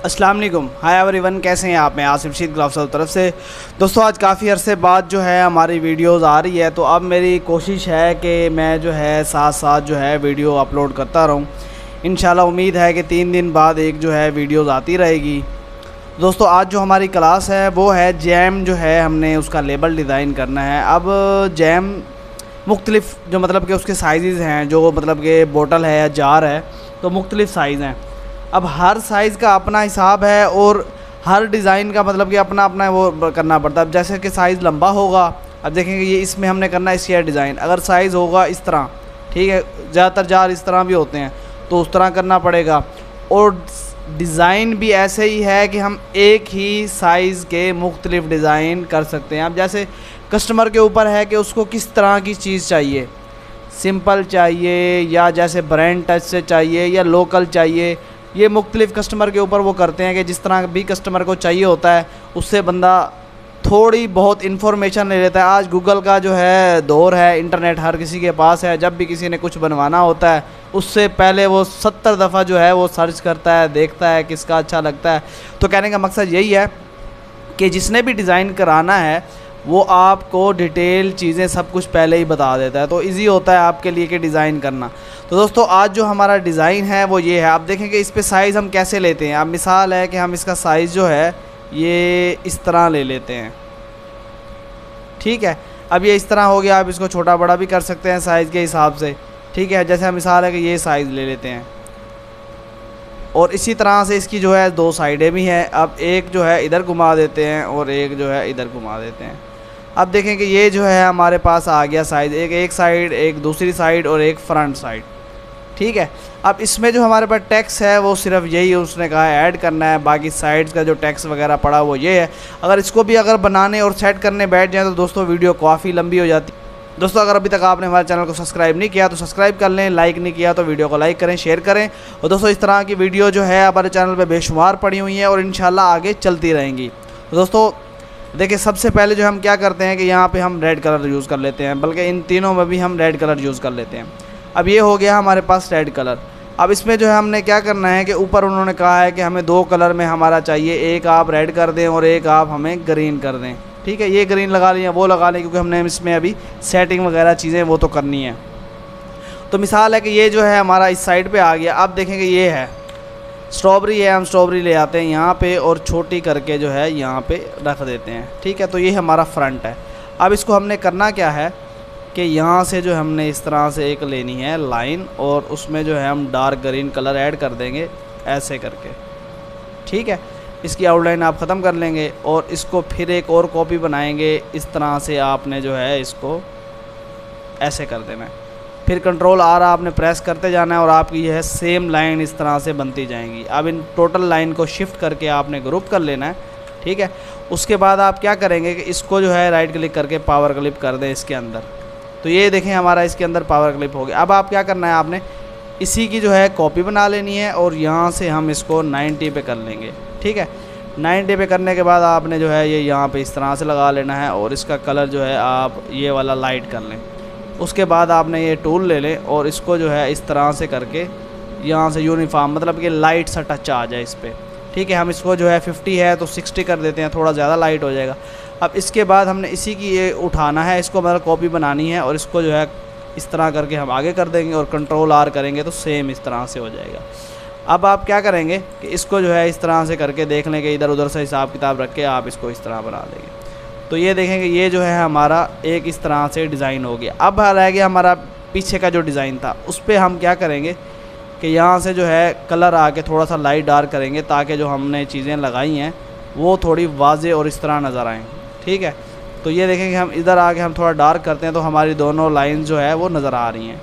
अस्सलाम वालेकुम, hi everyone, कैसे हैं आप? मैं आसिफ शीद ग्लाफ्स की तरफ से। दोस्तों आज काफ़ी अरसे बाद जो है हमारी वीडियोस आ रही है, तो अब मेरी कोशिश है कि मैं जो है साथ साथ जो है वीडियो अपलोड करता रहूं। इंशाल्लाह उम्मीद है कि 3 दिन बाद एक जो है वीडियोस आती रहेगी। दोस्तों आज जो हमारी क्लास है वो है जैम, जो है हमने उसका लेबल डिज़ाइन करना है। अब जैम मुख्तलिफ़ जो मतलब कि उसके साइज़ हैं, जो मतलब कि बोतल है या जार है, तो मुख्तलिफ़ साइज़ हैं। अब हर साइज़ का अपना हिसाब है और हर डिज़ाइन का मतलब कि अपना अपना वो करना पड़ता है। अब जैसे कि साइज़ लंबा होगा, अब देखेंगे ये इसमें हमने करना है इसका डिज़ाइन। अगर साइज़ होगा इस तरह, ठीक है, ज़्यादातर जार इस तरह भी होते हैं, तो उस तरह करना पड़ेगा। और डिज़ाइन भी ऐसे ही है कि हम एक ही साइज़ के मुख्तलिफ़ डिज़ाइन कर सकते हैं। अब जैसे कस्टमर के ऊपर है कि उसको किस तरह की चीज़ चाहिए, सिंपल चाहिए या जैसे ब्रांड टच से चाहिए या लोकल चाहिए, ये मुख्तलिफ़ कस्टमर के ऊपर वो करते हैं कि जिस तरह भी कस्टमर को चाहिए होता है उससे बंदा थोड़ी बहुत इन्फॉर्मेशन ले लेता है। आज गूगल का जो है दौर है, इंटरनेट हर किसी के पास है। जब भी किसी ने कुछ बनवाना होता है उससे पहले वो 70 दफ़ा जो है वो सर्च करता है, देखता है किसका अच्छा लगता है। तो कहने का मकसद यही है कि जिसने भी डिज़ाइन कराना है वो आपको डिटेल चीज़ें सब कुछ पहले ही बता देता है, तो इजी होता है आपके लिए कि डिज़ाइन करना। तो दोस्तों आज जो हमारा डिज़ाइन है वो ये है। आप देखें कि इस पे साइज़ हम कैसे लेते हैं। अब मिसाल है कि हम इसका साइज़ जो है ये इस तरह ले लेते हैं, ठीक है। अब ये इस तरह हो गया, आप इसको छोटा बड़ा भी कर सकते हैं साइज़ के हिसाब से, ठीक है। जैसे मिसाल है कि ये साइज़ ले लेते हैं और इसी तरह से इसकी जो है 2 साइडें भी हैं। अब एक जो है इधर घुमा देते हैं और एक जो है इधर घुमा देते हैं। अब देखें कि ये जो है हमारे पास आ गया साइज़, एक साइड, एक दूसरी साइड और एक फ्रंट साइड, ठीक है। अब इसमें जो हमारे पास टैक्स है वो सिर्फ यही उसने कहा है ऐड करना है, बाकी साइड्स का जो टैक्स वगैरह पड़ा वो ये है। अगर इसको भी अगर बनाने और सेट करने बैठ जाए तो दोस्तों वीडियो काफ़ी लंबी हो जाती है। दोस्तों अगर अभी तक आपने हमारे चैनल को सब्सक्राइब नहीं किया तो सब्सक्राइब कर लें, लाइक नहीं किया तो वीडियो को लाइक करें, शेयर करें। और दोस्तों इस तरह की वीडियो जो है हमारे चैनल पर बेशुमार पड़ी हुई हैं और इंशाल्लाह आगे चलती रहेंगी। तो दोस्तों देखिए सबसे पहले जो हम क्या करते हैं कि यहाँ पे हम रेड कलर यूज़ कर लेते हैं, बल्कि इन तीनों में भी हम रेड कलर यूज़ कर लेते हैं। अब ये हो गया हमारे पास रेड कलर। अब इसमें जो है हमने क्या करना है कि ऊपर उन्होंने कहा है कि हमें 2 कलर में हमारा चाहिए, एक आप रेड कर दें और एक आप हमें ग्रीन कर दें, ठीक है। ये ग्रीन लगा लें या वो लगा लें, क्योंकि हमने इसमें अभी सेटिंग वगैरह चीज़ें वो तो करनी है। तो मिसाल है कि ये जो है हमारा इस साइड पर आ गया। अब देखेंगे ये है स्ट्रॉबेरी है, हम स्ट्रॉबेरी ले आते हैं यहाँ पे और छोटी करके जो है यहाँ पे रख देते हैं, ठीक है। तो ये हमारा फ्रंट है। अब इसको हमने करना क्या है कि यहाँ से जो हमने इस तरह से एक लेनी है लाइन और उसमें जो है हम डार्क ग्रीन कलर ऐड कर देंगे ऐसे करके, ठीक है। इसकी आउटलाइन आप ख़त्म कर लेंगे और इसको फिर एक और कॉपी बनाएंगे। इस तरह से आपने जो है इसको ऐसे कर देना है, फिर कंट्रोल R आपने प्रेस करते जाना है और आपकी यह है सेम लाइन इस तरह से बनती जाएंगी। अब इन टोटल लाइन को शिफ्ट करके आपने ग्रुप कर लेना है, ठीक है। उसके बाद आप क्या करेंगे कि इसको जो है राइट क्लिक करके पावर क्लिप कर दें इसके अंदर। तो ये देखें हमारा इसके अंदर पावर क्लिप हो गया। अब आप क्या करना है, आपने इसी की जो है कॉपी बना लेनी है और यहाँ से हम इसको 90 पे कर लेंगे, ठीक है। 90 पे करने के बाद आपने जो है ये यहाँ पे इस तरह से लगा लेना है और इसका कलर जो है आप ये वाला लाइट कर लें। उसके बाद आपने ये टूल ले लें और इसको जो है इस तरह से करके यहाँ से यूनिफॉर्म मतलब कि लाइट सा टच आ जाए इस पर, ठीक है। हम इसको जो है 50 है तो 60 कर देते हैं, थोड़ा ज़्यादा लाइट हो जाएगा। अब इसके बाद हमने इसी की ये उठाना है, इसको मतलब कॉपी बनानी है और इसको जो है इस तरह करके हम आगे कर देंगे और कंट्रोल R करेंगे तो सेम इस तरह से हो जाएगा। अब आप क्या करेंगे कि इसको जो है इस तरह से करके देख लें कि इधर उधर से हिसाब किताब रख के आप इसको इस तरह बना देंगे। तो ये देखेंगे ये जो है हमारा एक इस तरह से डिज़ाइन हो गया। अब रह गया हमारा पीछे का जो डिज़ाइन था, उस पर हम क्या करेंगे कि यहाँ से जो है कलर आके थोड़ा सा लाइट डार्क करेंगे ताकि जो हमने चीज़ें लगाई हैं वो थोड़ी वाज़े और इस तरह नज़र आएँ, ठीक है। तो ये देखेंगे हम इधर आके हम थोड़ा डार्क करते हैं तो हमारी दोनों लाइन जो है वो नज़र आ रही हैं।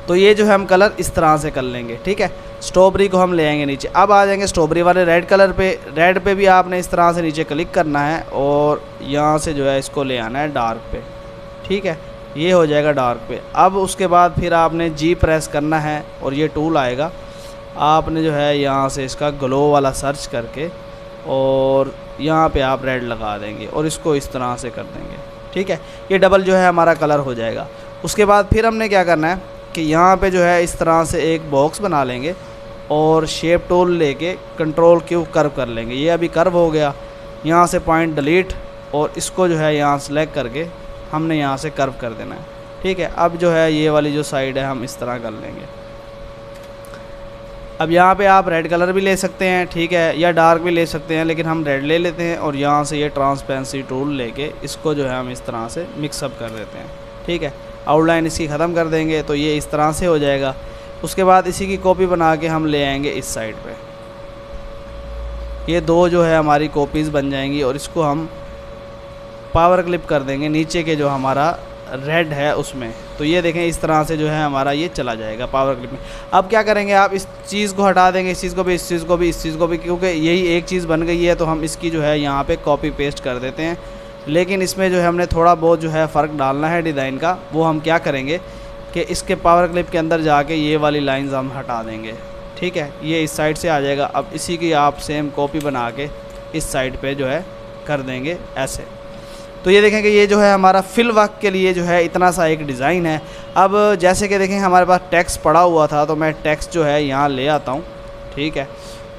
तो ये जो है हम कलर इस तरह से कर लेंगे, ठीक है। स्ट्रॉबेरी को हम ले आएंगे नीचे। अब आ जाएंगे स्ट्रॉबेरी वाले रेड कलर पे। रेड पे भी आपने इस तरह से नीचे क्लिक करना है और यहाँ से जो है इसको ले आना है डार्क पे, ठीक है। ये हो जाएगा डार्क पे। अब उसके बाद फिर आपने G प्रेस करना है और ये टूल आएगा, आपने जो है यहाँ से इसका ग्लो वाला सर्च करके और यहाँ पे आप रेड लगा देंगे और इसको इस तरह से कर देंगे, ठीक है। ये डबल जो है हमारा कलर हो जाएगा। उसके बाद फिर हमने क्या करना है कि यहाँ पे जो है इस तरह से एक बॉक्स बना लेंगे और शेप टूल लेके कंट्रोल क्यू कर्व कर लेंगे। ये अभी कर्व हो गया, यहाँ से पॉइंट डिलीट और इसको जो है यहाँ सेलेक्ट करके हमने यहाँ से कर्व कर देना है। ठीक है, अब जो है ये वाली जो साइड है हम इस तरह कर लेंगे। अब यहाँ पे आप रेड कलर भी ले सकते हैं, ठीक है, या डार्क भी ले सकते हैं, लेकिन हम रेड ले लेते हैं और यहाँ से ये ट्रांसपेरेंसी टूल लेके इसको जो है हम इस तरह से मिक्सअप कर देते हैं। ठीक है, आउटलाइन इसकी ख़त्म कर देंगे तो ये इस तरह से हो जाएगा। उसके बाद इसी की कॉपी बना के हम ले आएंगे इस साइड पे। ये दो जो है हमारी कॉपीज़ बन जाएंगी और इसको हम पावर क्लिप कर देंगे नीचे के जो हमारा रेड है उसमें। तो ये देखें इस तरह से जो है हमारा ये चला जाएगा पावर क्लिप में। अब क्या करेंगे, आप इस चीज़ को हटा देंगे, इस चीज़ को भी, इस चीज़ को भी, इस चीज़ को भी, क्योंकि यही एक चीज़ बन गई है। तो हम इसकी जो है यहाँ पे कॉपी पेस्ट कर देते हैं। लेकिन इसमें जो है हमने थोड़ा बहुत जो है फ़र्क डालना है डिज़ाइन का। वो हम क्या करेंगे कि इसके पावर क्लिप के अंदर जाके ये वाली लाइंस हम हटा देंगे। ठीक है, ये इस साइड से आ जाएगा। अब इसी की आप सेम कॉपी बना के इस साइड पे जो है कर देंगे ऐसे। तो ये देखें कि ये जो है हमारा फिल वर्क के लिए जो है इतना सा एक डिज़ाइन है। अब जैसे कि देखें हमारे पास टेक्स्ट पड़ा हुआ था, तो मैं टेक्स्ट जो है यहाँ ले आता हूँ। ठीक है,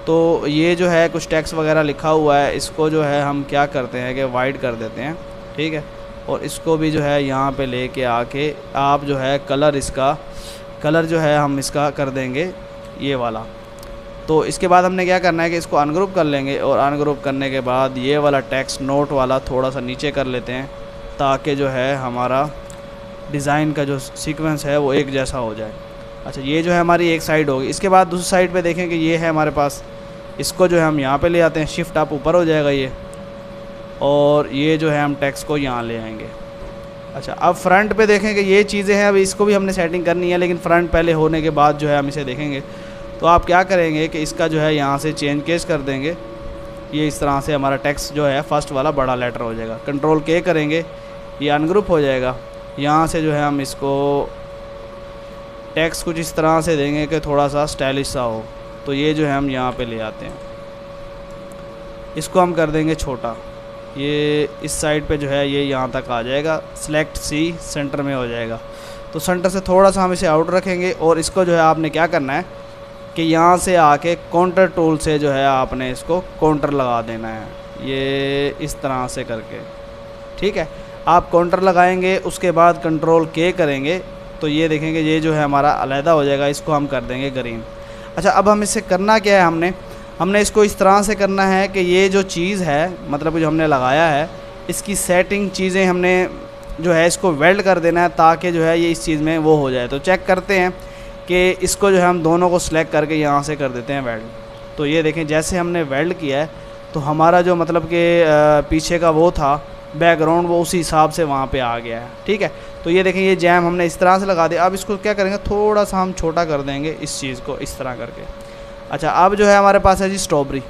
तो ये जो है कुछ टेक्स्ट वगैरह लिखा हुआ है, इसको जो है हम क्या करते हैं कि वाइड कर देते हैं। ठीक है, और इसको भी जो है यहाँ पे लेके आके आप जो है कलर, इसका कलर जो है हम इसका कर देंगे ये वाला। तो इसके बाद हमने क्या करना है कि इसको अनग्रुप कर लेंगे और अनग्रुप करने के बाद ये वाला टेक्स्ट नोट वाला थोड़ा सा नीचे कर लेते हैं, ताकि जो है हमारा डिज़ाइन का जो सीक्वेंस है वो एक जैसा हो जाए। अच्छा, ये जो है हमारी एक साइड होगी। इसके बाद दूसरी साइड पे देखें कि ये है हमारे पास, इसको जो है हम यहाँ पे ले आते हैं, शिफ्ट अप ऊपर हो जाएगा ये, और ये जो है हम टेक्स्ट को यहाँ ले आएंगे। अच्छा, अब फ्रंट पे देखें कि ये चीज़ें हैं, अब इसको भी हमने सेटिंग करनी है, लेकिन फ्रंट पहले होने के बाद जो है हम इसे देखेंगे। तो आप क्या करेंगे कि इसका जो है यहाँ से चेंज केस कर देंगे। ये इस तरह से हमारा टेक्स्ट जो है फर्स्ट वाला बड़ा लेटर हो जाएगा। कंट्रोल के करेंगे, ये अनग्रुप हो जाएगा। यहाँ से जो है हम इसको टेक्स्ट कुछ इस तरह से देंगे कि थोड़ा सा स्टाइलिश सा हो। तो ये जो है हम यहाँ पे ले आते हैं, इसको हम कर देंगे छोटा। ये इस साइड पे जो है ये यहाँ तक आ जाएगा। सेलेक्ट सी, सेंटर में हो जाएगा। तो सेंटर से थोड़ा सा हम इसे आउट रखेंगे और इसको जो है आपने क्या करना है कि यहाँ से आके काउंटर टूल से जो है आपने इसको काउंटर लगा देना है, ये इस तरह से करके। ठीक है, आप काउंटर लगाएंगे, उसके बाद कंट्रोल के करेंगे तो ये देखेंगे ये जो है हमारा अलहदा हो जाएगा। इसको हम कर देंगे ग्रीन। अच्छा, अब हम इससे करना क्या है, हमने इसको इस तरह से करना है कि ये जो चीज़ है, मतलब जो हमने लगाया है, इसकी सेटिंग चीज़ें हमने जो है इसको वेल्ड कर देना है, ताकि जो है ये इस चीज़ में वो हो जाए। तो चेक करते हैं कि इसको जो है हम दोनों को सिलेक्ट करके यहाँ से कर देते हैं वेल्ड। तो ये देखें जैसे हमने वेल्ड किया है तो हमारा जो मतलब कि पीछे का वो था बैकग्राउंड, वो उसी हिसाब से वहाँ पे आ गया है। ठीक है, तो ये देखें ये जैम हमने इस तरह से लगा दिया। अब इसको क्या करेंगे, थोड़ा सा हम छोटा कर देंगे इस चीज़ को इस तरह करके। अच्छा, अब जो है हमारे पास है जी स्ट्रॉबेरी।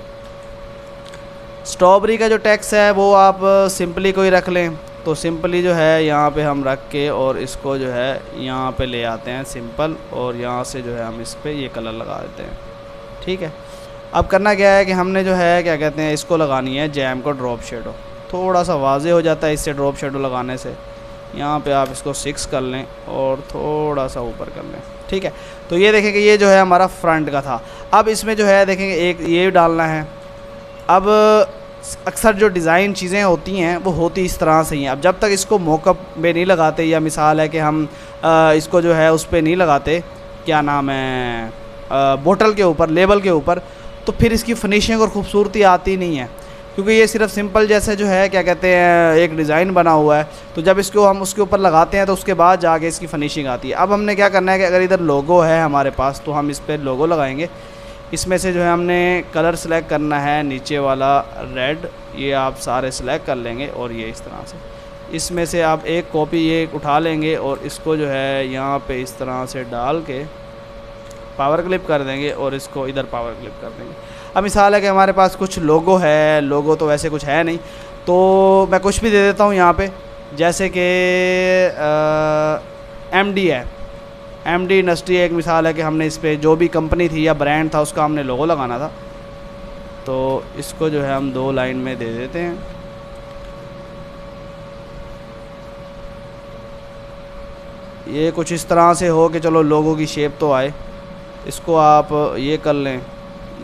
स्ट्रॉबेरी का जो टेक्स्ट है वो आप सिंपली कोई रख लें। तो सिंपली जो है यहाँ पे हम रख के और इसको जो है यहाँ पे ले आते हैं सिंपल, और यहाँ से जो है हम इस पर ये कलर लगा देते हैं। ठीक है, अब करना क्या है कि हमने जो है क्या कहते हैं इसको लगानी है जैम को ड्रॉप शेडो। थोड़ा सा वाजे हो जाता है इससे ड्रॉप शेडो लगाने से। यहाँ पे आप इसको 6 कर लें और थोड़ा सा ऊपर कर लें। ठीक है, तो ये देखें कि ये जो है हमारा फ्रंट का था। अब इसमें जो है देखेंगे एक ये डालना है। अब अक्सर जो डिज़ाइन चीज़ें होती हैं वो होती इस तरह से ही हैं। अब जब तक इसको मॉकअप में नहीं लगाते, या मिसाल है कि हम इसको जो है उस पर नहीं लगाते, क्या नाम है, बोतल के ऊपर, लेबल के ऊपर, तो फिर इसकी फिनिशिंग और ख़ूबसूरती आती नहीं है, क्योंकि ये सिर्फ सिंपल जैसे जो है क्या कहते हैं एक डिज़ाइन बना हुआ है। तो जब इसको हम उसके ऊपर लगाते हैं तो उसके बाद जाके इसकी फिनिशिंग आती है। अब हमने क्या करना है कि अगर इधर लोगो है हमारे पास तो हम इस पर लोगो लगाएंगे। इसमें से जो है हमने कलर सेलेक्ट करना है, नीचे वाला रेड, ये आप सारे सेलेक्ट कर लेंगे और ये इस तरह से इसमें से आप एक कॉपी ये उठा लेंगे और इसको जो है यहाँ पे इस तरह से डाल के पावर क्लिप कर देंगे और इसको इधर पावर क्लिप कर देंगे। अब मिसाल है कि हमारे पास कुछ लोगो है, लोगो तो वैसे कुछ है नहीं, तो मैं कुछ भी दे देता हूँ यहाँ पे, जैसे कि MD है, MD इंडस्ट्री एक मिसाल है कि हमने इस पर जो भी कंपनी थी या ब्रांड था उसका हमने लोगो लगाना था। तो इसको जो है हम 2 लाइन में दे देते हैं। ये कुछ इस तरह से हो कि चलो लोगों की शेप तो आए। इसको आप ये कर लें,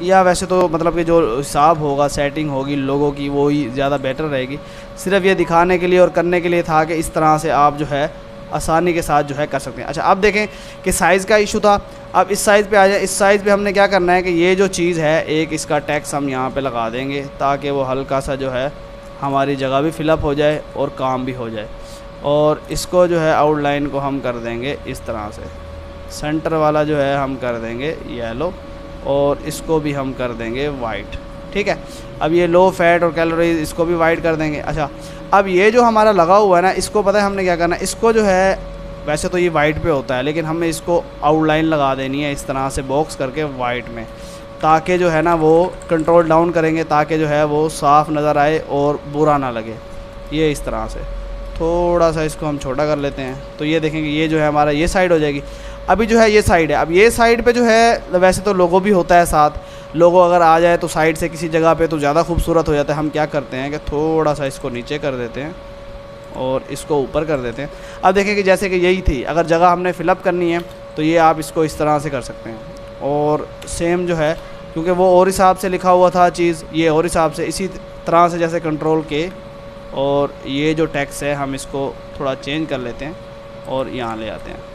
या वैसे तो मतलब कि जो हिसाब होगा, सेटिंग होगी लोगों की, वो ही ज़्यादा बेटर रहेगी। सिर्फ ये दिखाने के लिए और करने के लिए था कि इस तरह से आप जो है आसानी के साथ जो है कर सकते हैं। अच्छा, अब देखें कि साइज़ का इशू था। अब इस साइज़ पे आ जाए। इस साइज़ पे हमने क्या करना है कि ये जो चीज़ है, एक इसका टैक्स हम यहाँ पे लगा देंगे ताकि वो हल्का सा जो है हमारी जगह भी फिलअप हो जाए और काम भी हो जाए। और इसको जो है आउटलाइन को हम कर देंगे इस तरह से, सेंटर वाला जो है हम कर देंगे येलो, और इसको भी हम कर देंगे वाइट। ठीक है, अब ये लो फैट और कैलोरीज इसको भी वाइट कर देंगे। अच्छा, अब ये जो हमारा लगा हुआ है ना, इसको पता है हमने क्या करना है, इसको जो है वैसे तो ये वाइट पे होता है, लेकिन हमें इसको आउटलाइन लगा देनी है इस तरह से बॉक्स करके वाइट में, ताकि जो है ना वो कंट्रोल डाउन करेंगे, ताकि जो है वो साफ़ नज़र आए और बुरा ना लगे। ये इस तरह से थोड़ा सा इसको हम छोटा कर लेते हैं, तो ये देखेंगे ये जो है हमारा ये साइड हो जाएगी। अभी जो है ये साइड है, अब ये साइड पे जो है वैसे तो लोगो भी होता है साथ, लोगो अगर आ जाए तो साइड से किसी जगह पे तो ज़्यादा खूबसूरत हो जाता है। हम क्या करते हैं कि थोड़ा सा इसको नीचे कर देते हैं और इसको ऊपर कर देते हैं। अब देखें कि जैसे कि यही थी, अगर जगह हमने फ़िलअप करनी है तो ये आप इसको इस तरह से कर सकते हैं। और सेम जो है, क्योंकि वो और हिसाब से लिखा हुआ था चीज़, ये और हिसाब से, इसी तरह से जैसे कंट्रोल के, और ये जो टेक्स्ट है हम इसको थोड़ा चेंज कर लेते हैं और यहाँ ले आते हैं।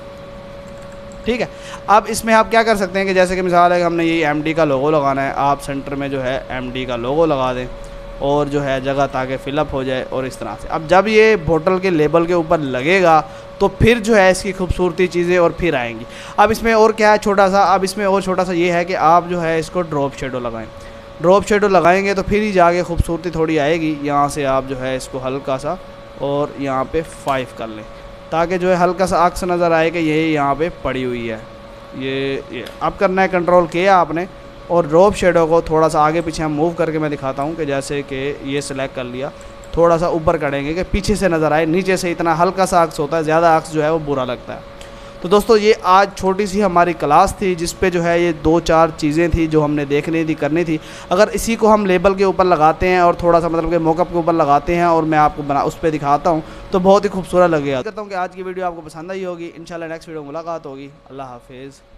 ठीक है, अब इसमें आप क्या कर सकते हैं कि जैसे कि मिसाल है कि हमने ये एमडी का लोगो लगाना है, आप सेंटर में जो है एमडी का लोगो लगा दें और जो है जगह ताकि फ़िलअप हो जाए। और इस तरह से अब जब ये बोतल के लेबल के ऊपर लगेगा तो फिर जो है इसकी खूबसूरती चीज़ें और फिर आएंगी। अब इसमें और क्या है छोटा सा, अब इसमें और छोटा सा ये है कि आप जो है इसको ड्रॉप शेडो लगाएं। ड्रॉप शेडो लगाएंगे तो फिर ही जाके खूबसूरती थोड़ी आएगी। यहाँ से आप जो है इसको हल्का सा और यहाँ पे 5 कर लें, ताकि जो है हल्का सा अक्स नज़र आए कि ये यहाँ पे पड़ी हुई है। ये अब करना है कंट्रोल किया आपने, और ड्रॉप शेडो को थोड़ा सा आगे पीछे हम मूव करके मैं दिखाता हूँ कि जैसे कि ये सिलेक्ट कर लिया, थोड़ा सा ऊपर करेंगे कि पीछे से नज़र आए, नीचे से इतना हल्का सा अक्स होता है, ज़्यादा अक्स जो है वो बुरा लगता है। तो दोस्तों ये आज छोटी सी हमारी क्लास थी जिस पे जो है ये 2-4 चीज़ें थी जो हमने देखनी थी, करनी थी। अगर इसी को हम लेबल के ऊपर लगाते हैं और थोड़ा सा मतलब कि मॉकअप के ऊपर लगाते हैं और मैं आपको उस पर दिखाता हूँ तो बहुत ही खूबसूरत लगेगा। कहता हूँ कि आज की वीडियो आपको पसंद आई होगी। इंशाल्लाह नेक्स्ट वीडियो में मुलाकात होगी। अल्लाह हाफिज़।